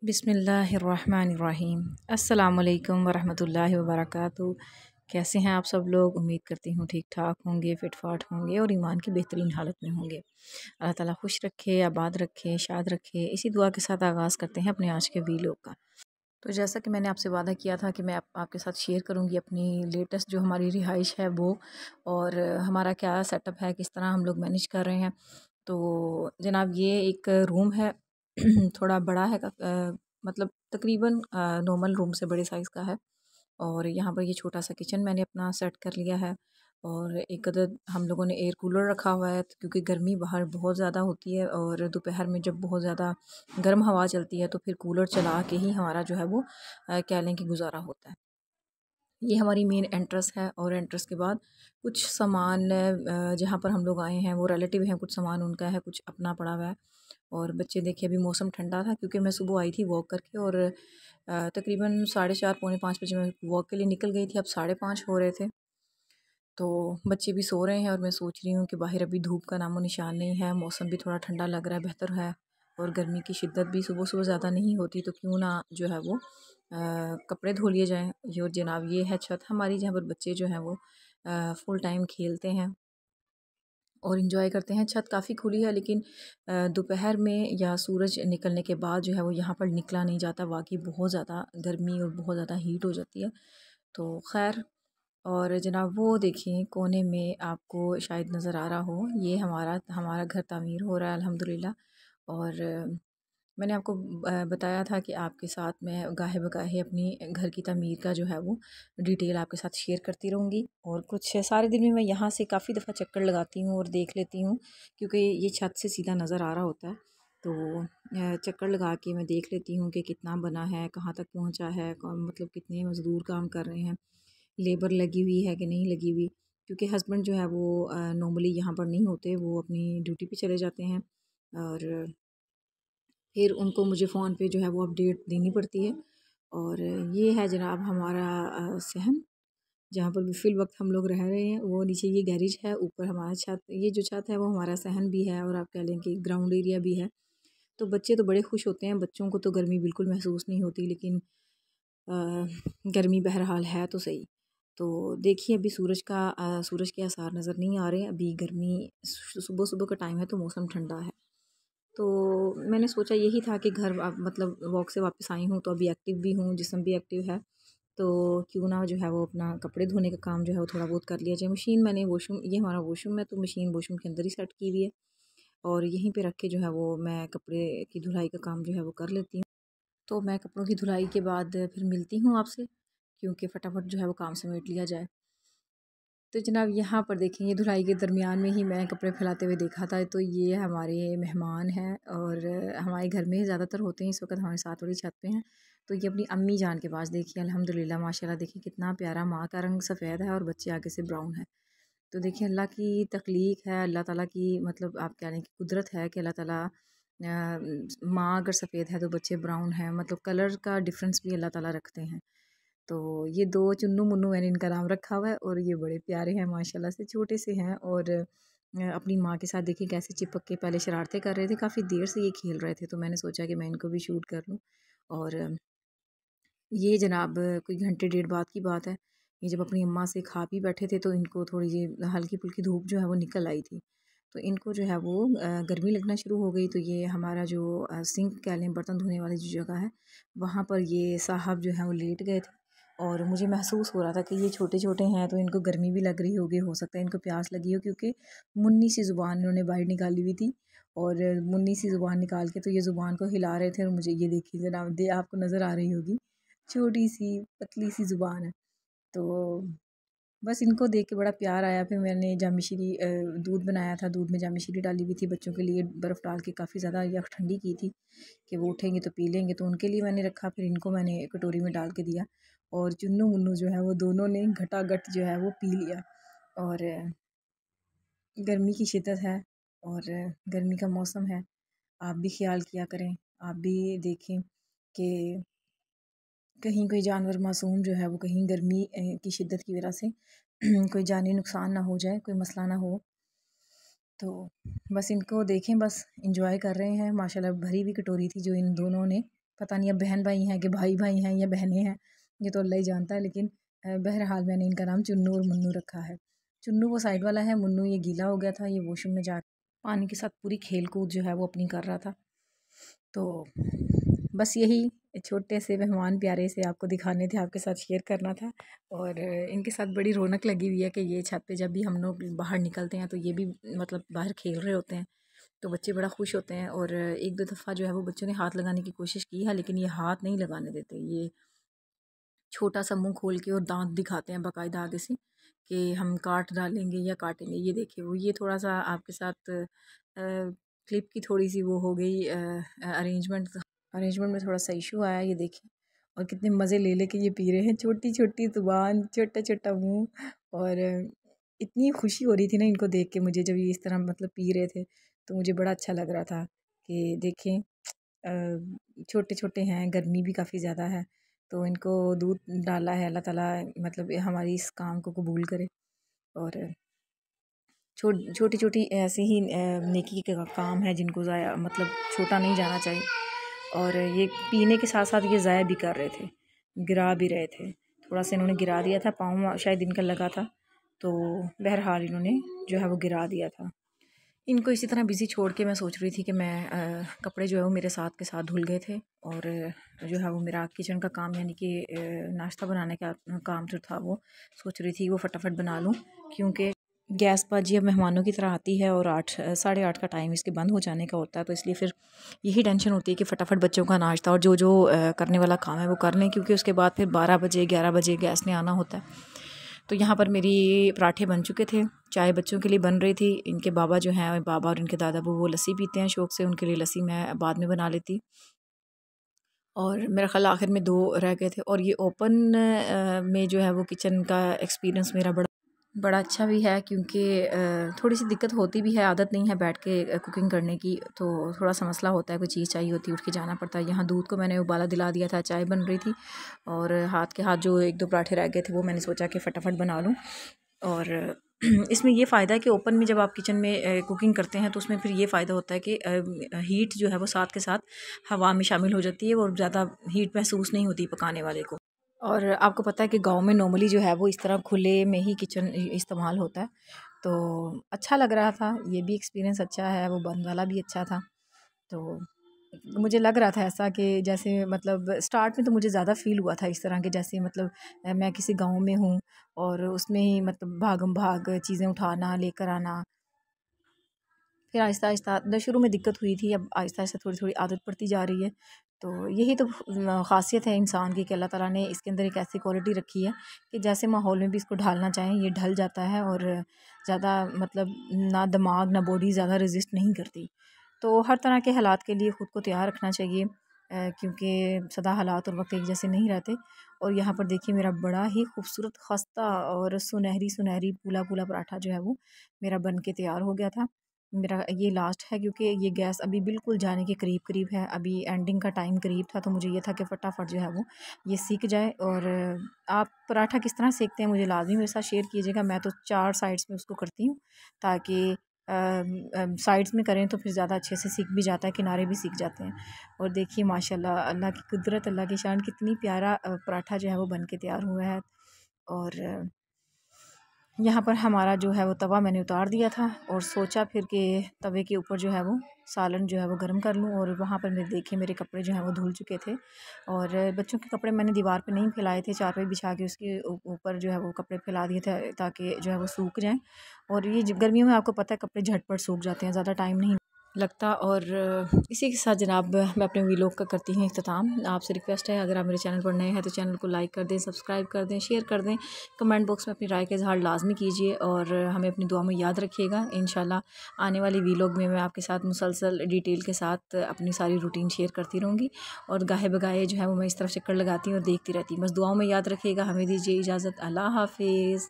बिस्मिल्लाहिर्रहमानिर्रहीम। अस्सलामुअलैकुम वरहमतुल्लाहि वबरकातुहू। कैसे हैं आप सब लोग? उम्मीद करती हूँ ठीक ठाक होंगे, फिट फाट होंगे और ईमान की बेहतरीन हालत में होंगे। अल्लाह ताला खुश रखे, आबाद रखे, शाद रखे। इसी दुआ के साथ आगाज़ करते हैं अपने आज के वीडियो का। तो जैसा कि मैंने आपसे वादा किया था कि मैं आपके साथ शेयर करूंगी अपनी लेटेस्ट जो हमारी रिहाइश है वो, और हमारा क्या सेटअप है, किस तरह हम लोग मैनेज कर रहे हैं। तो जनाब ये एक रूम है थोड़ा बड़ा है, मतलब तकरीबन नॉर्मल रूम से बड़े साइज़ का है। और यहाँ पर ये छोटा सा किचन मैंने अपना सेट कर लिया है। और एक अदद हम लोगों ने एयर कूलर रखा हुआ है, क्योंकि गर्मी बाहर बहुत ज़्यादा होती है और दोपहर में जब बहुत ज़्यादा गर्म हवा चलती है तो फिर कूलर चला के ही हमारा जो है वो कह लें कि गुजारा होता है। ये हमारी मेन एंट्रेंस है, और एंट्रेंस के बाद कुछ सामान जहाँ पर हम लोग आए हैं वो रिलेटिव हैं, कुछ सामान उनका है, कुछ अपना पड़ा हुआ है। और बच्चे देखिए अभी मौसम ठंडा था, क्योंकि मैं सुबह आई थी वॉक करके, और तकरीबन 4:30 पौने 5 बजे मैं वॉक के लिए निकल गई थी। अब 5:30 हो रहे थे, तो बच्चे भी सो रहे हैं और मैं सोच रही हूँ कि बाहर अभी धूप का नामो निशान नहीं है, मौसम भी थोड़ा ठंडा लग रहा है, बेहतर है। और गर्मी की शिद्दत भी सुबह सुबह ज़्यादा नहीं होती, तो क्यों ना जो है वो कपड़े धो लिए जाएँ। ये जनाब ये है छत हमारी, जहाँ पर बच्चे जो हैं वो फुल टाइम खेलते हैं और इन्जॉय करते हैं। छत काफ़ी खुली है, लेकिन दोपहर में या सूरज निकलने के बाद जो है वो यहाँ पर निकला नहीं जाता। वाकई बहुत ज़्यादा गर्मी और बहुत ज़्यादा हीट हो जाती है। तो खैर, और जनाब वो देखिए कोने में आपको शायद नज़र आ रहा हो, ये हमारा हमारा घर तामीर हो रहा है अल्हम्दुलिल्लाह। और मैंने आपको बताया था कि आपके साथ मैं गाहे बगाहे अपनी घर की तमीर का जो है वो डिटेल आपके साथ शेयर करती रहूँगी। और कुछ सारे दिन में मैं यहाँ से काफ़ी दफ़ा चक्कर लगाती हूँ और देख लेती हूँ, क्योंकि ये छत से सीधा नज़र आ रहा होता है। तो चक्कर लगा के मैं देख लेती हूँ कि कितना बना है, कहाँ तक पहुँचा है, मतलब कितने मज़दूर काम कर रहे हैं, लेबर लगी हुई है कि नहीं लगी हुई। क्योंकि हस्बैंड जो है वो नॉर्मली यहाँ पर नहीं होते, वो अपनी ड्यूटी पे चले जाते हैं, और फिर उनको मुझे फ़ोन पे जो है वो अपडेट देनी पड़ती है। और ये है जनाब हमारा सहन, जहाँ पर भी फ़िल वक्त हम लोग रह रहे हैं। वो नीचे ये गैरेज है, ऊपर हमारा छत, ये जो छत है वो हमारा सहन भी है, और आप कह लें कि ग्राउंड एरिया भी है। तो बच्चे तो बड़े खुश होते हैं, बच्चों को तो गर्मी बिल्कुल महसूस नहीं होती, लेकिन गर्मी बहरहाल है तो सही। तो देखिए अभी सूरज के आसार नज़र नहीं आ रहे। अभी गर्मी सुबह सुबह का टाइम है, तो मौसम ठंडा है। तो मैंने सोचा यही था कि घर मतलब वॉक से वापस आई हूँ, तो अभी एक्टिव भी हूँ, जिस्म भी एक्टिव है, तो क्यों ना जो है वो अपना कपड़े धोने का काम जो है वो थोड़ा बहुत कर लिया जाए। मशीन मैंने वॉशरूम, ये हमारा वॉशरूम है, तो मशीन वॉशरूम के अंदर ही सेट की हुई है, और यहीं पे रख के जो है वो मैं कपड़े की धुलाई का काम जो है वो कर लेती हूँ। तो मैं कपड़ों की धुलाई के बाद फिर मिलती हूँ आपसे, क्योंकि फटाफट जो है वो काम समेट लिया जाए। तो जनाब यहाँ पर देखें, ये धुलाई के दरमियान में ही मैं कपड़े फैलाते हुए देखा था। तो ये हमारे मेहमान हैं, और हमारे घर में ज़्यादातर होते हैं, इस वक्त हमारे साथ वाली छत पे हैं। तो ये अपनी अम्मी जान के पास देखिए, अल्हम्दुलिल्लाह माशाल्लाह, देखिए कितना प्यारा, माँ का रंग सफ़ेद है और बच्चे आगे से ब्राउन है। तो देखिए अल्लाह की तख्लीक है, अल्लाह ताला की, मतलब आप कह लें कि कुदरत है कि अल्लाह ताला माँ अगर सफ़ेद है तो बच्चे ब्राउन हैं, मतलब कलर का डिफरेंस भी अल्लाह ताला रखते हैं। तो ये दो चुन्नू मुन्नू मैंने इनका नाम रखा हुआ है, और ये बड़े प्यारे हैं माशाल्लाह से, छोटे से हैं। और अपनी माँ के साथ देखिए कैसे चिपक के पहले शरारतें कर रहे थे, काफ़ी देर से ये खेल रहे थे, तो मैंने सोचा कि मैं इनको भी शूट कर लूँ। और ये जनाब कोई घंटे डेढ़ बाद की बात है, ये जब अपनी अम्मा से खा पी बैठे थे, तो इनको थोड़ी सी हल्की फुल्की धूप जो है वो निकल आई थी। तो इनको जो है वो गर्मी लगना शुरू हो गई। तो ये हमारा जो सिंक कह लें, बर्तन धोने वाली जो जगह है, वहाँ पर ये साहब जो है वो लेट गए थे। और मुझे महसूस हो रहा था कि ये छोटे छोटे हैं, तो इनको गर्मी भी लग रही होगी, हो सकता है इनको प्यास लगी हो, क्योंकि मुन्नी सी ज़ुबान इन्होंने बाहर निकाली हुई थी। और मुन्नी सी ज़ुबान निकाल के तो ये ज़ुबान को हिला रहे थे, और मुझे ये देखिए जनाब, दे आपको नज़र आ रही होगी, छोटी सी पतली सी ज़ुबान है। तो बस इनको देख के बड़ा प्यार आया। फिर मैंने जामी शीरी दूध बनाया था, दूध में जामी शीरी डाली हुई थी, बच्चों के लिए बर्फ़ डाल के काफ़ी ज़्यादा यख ठंडी की थी कि वो उठेंगे तो पी लेंगे, तो उनके लिए मैंने रखा। फिर इनको मैंने कटोरी में डाल के दिया, और चुन्नू मुन्नू जो है वो दोनों ने घटाघट जो है वो पी लिया। और गर्मी की शिद्दत है, और गर्मी का मौसम है, आप भी ख्याल किया करें, आप भी देखें कि कहीं कोई जानवर मासूम जो है वो कहीं गर्मी की शिद्दत की वजह से कोई जानी नुकसान ना हो जाए, कोई मसला ना हो। तो बस इनको देखें, बस इंजॉय कर रहे हैं। माशाल्लाह भरी हुई कटोरी थी जो इन दोनों ने पता नहीं अब बहन भाई हैं कि भाई भाई हैं या बहनें हैं, ये तो अल्लाह ही जानता है। लेकिन बहरहाल मैंने इनका नाम चुन्नू और मुन्नू रखा है। चुन्नू वो साइड वाला है, मुन्नू ये गीला हो गया था, ये वॉशरूम में जा पानी के साथ पूरी खेल कूद जो है वो अपनी कर रहा था। तो बस यही छोटे से मेहमान प्यारे से आपको दिखाने थे, आपके साथ शेयर करना था। और इनके साथ बड़ी रौनक लगी हुई है कि ये छत पे जब भी हम लोग बाहर निकलते हैं तो ये भी मतलब बाहर खेल रहे होते हैं, तो बच्चे बड़ा खुश होते हैं। और एक दो दफ़ा जो है वो बच्चों ने हाथ लगाने की कोशिश की है, लेकिन ये हाथ नहीं लगाने देते। ये छोटा सा मुंह खोल के और दांत दिखाते हैं बाकायदा आगे से कि हम काट डालेंगे या काटेंगे। ये देखिए, वो ये थोड़ा सा आपके साथ क्लिप की थोड़ी सी वो हो गई, अरेंजमेंट अरेंजमेंट में थोड़ा सा इशू आया। ये देखिए, और कितने मज़े ले लेके ये पी रहे हैं, छोटी छोटी ज़ुबान, छोटा छोटा मुंह। और इतनी खुशी हो रही थी ना इनको देख के मुझे, जब ये इस तरह मतलब पी रहे थे तो मुझे बड़ा अच्छा लग रहा था कि देखें छोटे छोटे हैं, गर्मी भी काफ़ी ज़्यादा है, तो इनको दूध डाला है। अल्लाह ताला मतलब हमारी इस काम को कबूल करे। और छोटी छोटी ऐसे ही नेकी का काम है जिनको ज़ाया मतलब छोटा नहीं जाना चाहिए। और ये पीने के साथ साथ ये ज़ाया भी कर रहे थे, गिरा भी रहे थे। थोड़ा सा इन्होंने गिरा दिया था, पाँव शायद इनका लगा था, तो बहरहाल इन्होंने जो है वो गिरा दिया था। इनको इसी तरह बिज़ी छोड़ के मैं सोच रही थी कि मैं कपड़े जो है वो मेरे साथ के साथ धुल गए थे। और जो है वो मेरा किचन का काम यानी कि नाश्ता बनाने का काम जो था वो सोच रही थी वो फटाफट बना लूँ, क्योंकि गैस बाजी अब मेहमानों की तरह आती है और 8 साढ़े 8 का टाइम इसके बंद हो जाने का होता है। तो इसलिए फिर यही टेंशन होती है कि फ़टाफ़ट बच्चों का नाश्ता और जो जो करने वाला काम है वो कर लें, क्योंकि उसके बाद फिर 12 बजे 11 बजे गैस ने आना होता है। तो यहाँ पर मेरी पराठे बन चुके थे, चाय बच्चों के लिए बन रही थी। इनके बाबा जो हैं, बाबा और इनके दादा वो लस्सी पीते हैं शौक़ से, उनके लिए लस्सी मैं बाद में बना लेती। और मेरा ख़्याल आखिर में 2 रह गए थे। और ये ओपन में जो है वो किचन का एक्सपीरियंस मेरा बड़ा अच्छा भी है, क्योंकि थोड़ी सी दिक्कत होती भी है, आदत नहीं है बैठ के कुकिंग करने की, तो थोड़ा सा मसला होता है, कोई चीज़ चाहिए होती है उठ के जाना पड़ता है। यहाँ दूध को मैंने उबाला दिला दिया था, चाय बन रही थी, और हाथ के हाथ जो 1-2 पराठे रह गए थे वो मैंने सोचा कि फ़टाफ़ट बना लूँ। और इसमें ये फ़ायदा है कि ओपन में जब आप किचन में कुकिंग करते हैं तो उसमें फिर ये फ़ायदा होता है कि हीट जो है वो साथ के साथ हवा में शामिल हो जाती है और ज़्यादा हीट महसूस नहीं होती पकाने वाले को। और आपको पता है कि गांव में नॉर्मली जो है वो इस तरह खुले में ही किचन इस्तेमाल होता है, तो अच्छा लग रहा था। ये भी एक्सपीरियंस अच्छा है, वो बंद वाला भी अच्छा था। तो मुझे लग रहा था ऐसा कि जैसे मतलब स्टार्ट में तो मुझे ज़्यादा फ़ील हुआ था इस तरह के, जैसे मतलब मैं किसी गांव में हूँ और उसमें ही मतलब भागम भाग चीज़ें उठाना लेकर आना। फिर आहिस्ता आहिस्ता शुरू में दिक्कत हुई थी, अब आहिस्ता आहिस्ता थोड़ी थोड़ी आदत पड़ती जा रही है। तो यही तो ख़ासियत है इंसान की कि अल्लाह ताला ने इसके अंदर एक ऐसी क्वालिटी रखी है कि जैसे माहौल में भी इसको ढालना चाहें ये ढल जाता है, और ज़्यादा मतलब ना दिमाग ना बॉडी ज़्यादा रेजिस्ट नहीं करती। तो हर तरह के हालात के लिए ख़ुद को तैयार रखना चाहिए, क्योंकि सदा हालात और वक्त एक जैसे नहीं रहते। और यहाँ पर देखिए मेरा बड़ा ही खूबसूरत खस्ता और सुनहरी सुनहरी पूला पूला पराठा जो है वो मेरा बन के तैयार हो गया था। मेरा ये लास्ट है, क्योंकि ये गैस अभी बिल्कुल जाने के करीब करीब है, अभी एंडिंग का टाइम करीब था, तो मुझे ये था कि फटाफट जो है वो ये सीख जाए। और आप पराठा किस तरह सेकते हैं मुझे लाजमी मेरे साथ शेयर कीजिएगा। मैं तो 4 साइड्स में उसको करती हूँ, ताकि साइड्स में करें तो फिर ज़्यादा अच्छे से सीख भी जाता है, किनारे भी सीख जाते हैं। और देखिए माशाल्लाह अल्लाह की कुदरत, अल्लाह की शान, कितनी प्यारा पराठा जो है वो बन के तैयार हुआ है। और यहाँ पर हमारा जो है वो तवा मैंने उतार दिया था और सोचा फिर कि तवे के ऊपर जो है वो सालन जो है वो गर्म कर लूँ। और वहाँ पर मैं देखिए मेरे कपड़े जो हैं वो धुल चुके थे, और बच्चों के कपड़े मैंने दीवार पे नहीं फैलाए थे, चारपाई बिछा के उसके ऊपर जो है वो कपड़े फैला दिए थे ताकि जो है वो सूख जाएँ। और ये गर्मियों में आपको पता है कपड़े झटपट सूख जाते हैं, ज़्यादा टाइम नहीं लगता। और इसी के साथ जनाब मैं अपने व्लॉग का करती हूँ इख्तिताम। आपसे रिक्वेस्ट है, अगर आप मेरे चैनल पर नए हैं तो चैनल को लाइक कर दें, सब्सक्राइब कर दें, शेयर कर दें, कमेंट बॉक्स में अपनी राय का इजहार लाजमी कीजिए, और हमें अपनी दुआ में याद रखिएगा। इंशाल्लाह आने वाली व्लॉग में मैं आपके साथ मुसलसल डिटेल के साथ अपनी सारी रूटीन शेयर करती रहूँगी। और गाहे बगाहे जो है वो मैं इस तरफ चक्कर लगाती हूँ और देखती रहती हूँ। बस दुआओं में याद रखिएगा। हमें दीजिए इजाज़त। अल्लाह हाफिज़।